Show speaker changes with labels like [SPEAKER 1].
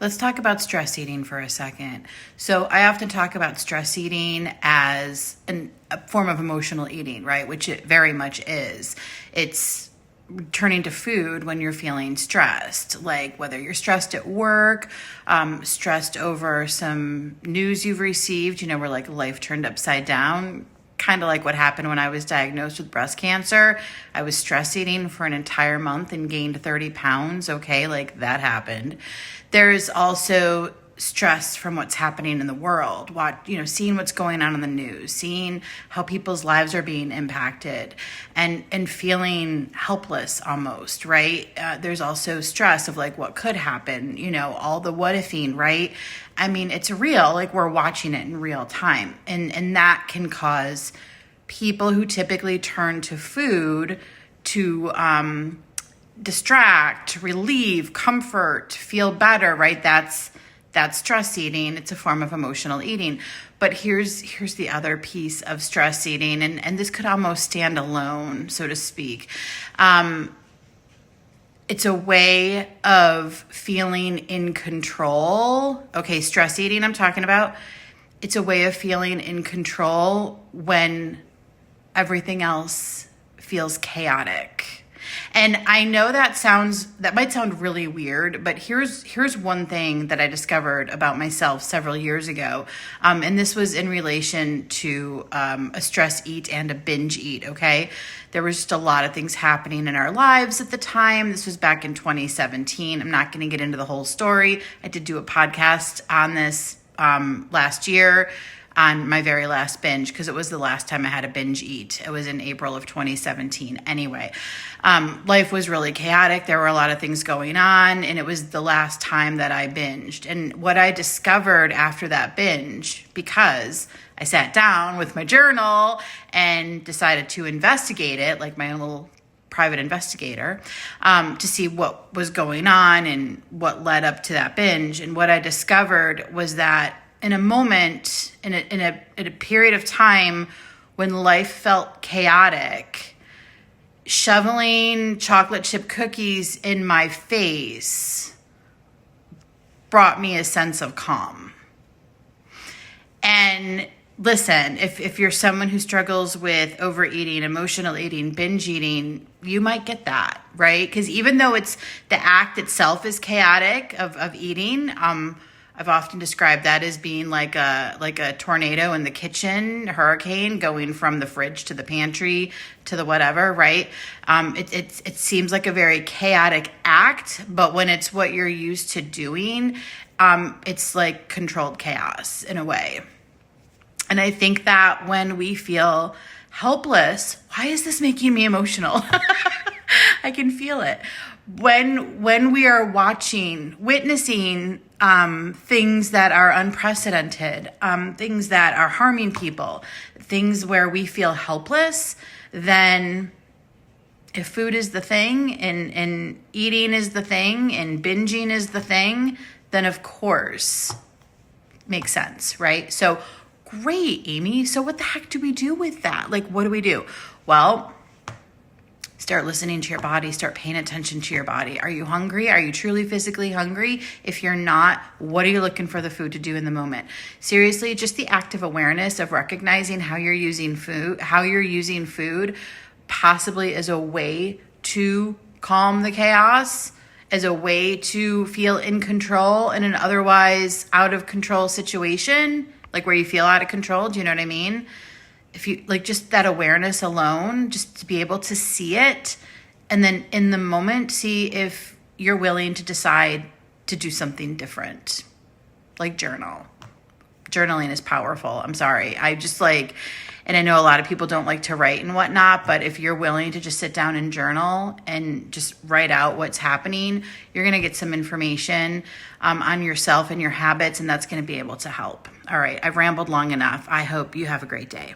[SPEAKER 1] Let's talk about stress eating for a second. So I often talk about stress eating as a form of emotional eating, right? Which it very much is. It's turning to food when you're feeling stressed, like whether you're stressed at work, stressed over some news you've received, where like life turned upside down. Kind of like what happened when I was diagnosed with breast cancer. I was stress eating for an entire month and gained 30 pounds. Okay, like that happened. There's also stress from what's happening in the world. Seeing what's going on in the news, seeing how people's lives are being impacted, and feeling helpless almost, right? There's also stress of like what could happen, all the what ifing, right? I mean, it's real, like we're watching it in real time. And that can cause people who typically turn to food to distract, relieve, comfort, feel better, right? That's stress eating. It's a form of emotional eating. But here's the other piece of stress eating, and this could almost stand alone, so to speak. It's a way of feeling in control. Okay, stress eating I'm talking about. It's a way of feeling in control when everything else feels chaotic. And I know that might sound really weird, but here's one thing that I discovered about myself several years ago. And this was in relation to a stress eat and a binge eat, okay? There was just a lot of things happening in our lives at the time. This was back in 2017. I'm not going to get into the whole story. I did do a podcast on this last year on my very last binge, because it was the last time I had a binge eat. It was in April of 2017. Anyway, life was really chaotic. There were a lot of things going on, and it was the last time that I binged. And what I discovered after that binge, because I sat down with my journal and decided to investigate it, like my own little private investigator, to see what was going on and what led up to that binge. And what I discovered was that in a moment, in a period of time when life felt chaotic, shoveling chocolate chip cookies in my face brought me a sense of calm. And listen, if you're someone who struggles with overeating, emotional eating, binge eating, you might get that, right? Because even though the act itself is chaotic of eating, I've often described that as being like a tornado in the kitchen, a hurricane going from the fridge to the pantry to the whatever, right? It seems like a very chaotic act, but when it's what you're used to doing, it's like controlled chaos in a way. And I think that when we feel helpless, why is this making me emotional? I can feel it. When we are witnessing things that are unprecedented, things that are harming people, things where we feel helpless, then if food is the thing and eating is the thing and binging is the thing, then of course makes sense, right? So great, Amy. So what the heck do we do with that? Like, what do we do? Well, start listening to your body. Start paying attention to your body. Are you hungry? Are you truly physically hungry? If you're not, what are you looking for the food to do in the moment? Seriously, just the active awareness of recognizing how you're using food, possibly as a way to calm the chaos, as a way to feel in control in an otherwise out of control situation, like where you feel out of control. Do you know what I mean? If you like just that awareness alone, just to be able to see it, and then in the moment, see if you're willing to decide to do something different, like journal. Journaling is powerful. I'm sorry. And I know a lot of people don't like to write and whatnot, but if you're willing to just sit down and journal and just write out what's happening, you're going to get some information on yourself and your habits, and that's going to be able to help. All right. I've rambled long enough. I hope you have a great day.